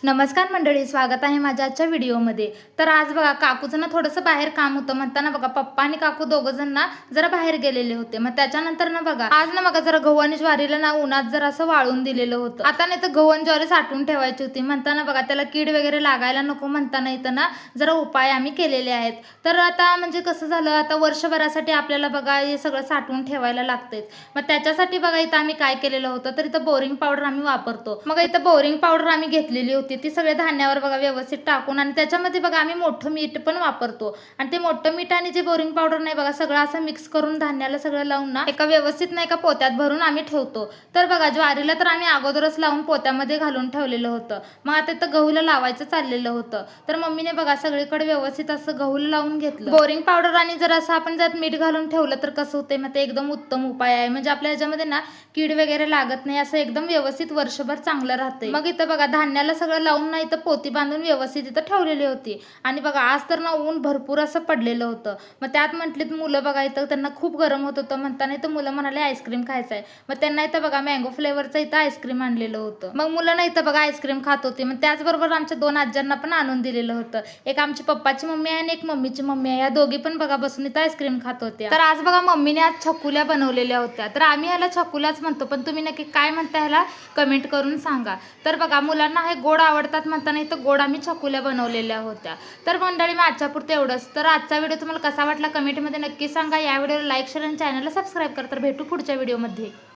नमस्कार मंडळी, स्वागत आहे माझ्या आजच्या व्हिडिओमध्ये। तर आज बघा काकूचं ना थोडंसं बाहेर काम होतं, म्हणताना बघा पप्पा आणि काकू दोघं जण ना जरा बाहेर गेलेले होते। मग त्याच्यानंतर ना बघा आज ना बघा जरा गहू आणि ज्वारीला ना उन्हात जरा असं वाळून दिलेलं होतं। आता नाही तर गहू आणि ज्वारी साठवून ठेवायची होती, म्हणताना बघा त्याला कीड वगैरे लागायला नको म्हणताना इथं ना जरा उपाय आम्ही केलेले आहेत। तर आता म्हणजे कसं झालं, आता वर्षभरासाठी आपल्याला बघा हे सगळं साठवून ठेवायला लागतेच। मग त्याच्यासाठी बघा इथं आम्ही काय केलेलं होतं, तर इथं बोरिंग पावडर आम्ही वापरतो। मग इथं बोरिंग पावडर आम्ही घेतलेली होती, ती सगळे धान्यावर बघा व्यवस्थित टाकून, आणि त्याच्यामध्ये बघा आम्ही मोठं मीठ पण वापरतो। आणि ते मोठं मीठ आणि जे बोरिंग पावडर नाही बघा सगळं असं मिक्स करून धान्याला सगळं लावून ना एका व्यवस्थित नाही का पोत्यात भरून आम्ही ठेवतो। तर बघा ज्वारीला तर आम्ही अगोदरच लावून पोत्यामध्ये घालून ठेवलेलं होतं। मग आता इथं गहूला लावायचं चाललेलं होतं, तर मम्मीने बघा सगळीकडे व्यवस्थित असं गहूला लावून घेतलं। बोरिंग पावडर आणि जर असं आपण जर मीठ घालून ठेवलं तर कसं होतंय, मग ते एकदम उत्तम उपाय आहे। म्हणजे आपल्या ह्याच्यामध्ये ना कीड वगैरे लागत नाही, असं एकदम व्यवस्थित वर्षभर चांगलं राहतंय। मग इथं बघा धान्याला सगळं लावून नाही तर पोती बांधून व्यवस्थित इथं ठेवलेली होती। आणि बघा आज तर ना ऊन भरपूर असं पडलेलं होतं। मग त्यात म्हटलीत मुलं बघा इथं त्यांना खूप गरम होत होतं, म्हणताना इथं मुलं म्हणाले आईस्क्रीम खायचं आहे। मग त्यांना इथं बघा मँगो फ्लेवरचं इथं आईस्क्रीम आणलेलं होतं। मग मुलं ना इथं बघा आईस्क्रीम खात होती। मग त्याचबरोबर आमच्या दोन आज्यांना पण आणून दिलेलं होतं। एक आमची पप्पाची मम्मी आहे आणि एक मम्मीची मम्मी आहे, या दोघी पण बघा बसून इथं आईस्क्रीम खात होत्या। तर आज बघा मम्मीने आज छकुल्या बनवलेल्या होत्या, तर आम्ही ह्याला छकुल्याच म्हणतो, पण तुम्ही नक्की काय म्हणता ह्याला कमेंट करून सांगा। तर बघा मुलांना हे गोड आवडतात म्हणताना इथं गोड आम्ही छकुल्या बनवलेल्या होत्या। तर मंडळी मी आजच्या पुरते एवढंच। तर आजचा व्हिडिओ तुम्हाला कसा वाटला कमेंटमध्ये नक्की सांगा। या व्हिडिओला लाईक शेअर आणि चॅनलला सबस्क्राईब करा। तर भेटू पुढच्या व्हिडिओमध्ये।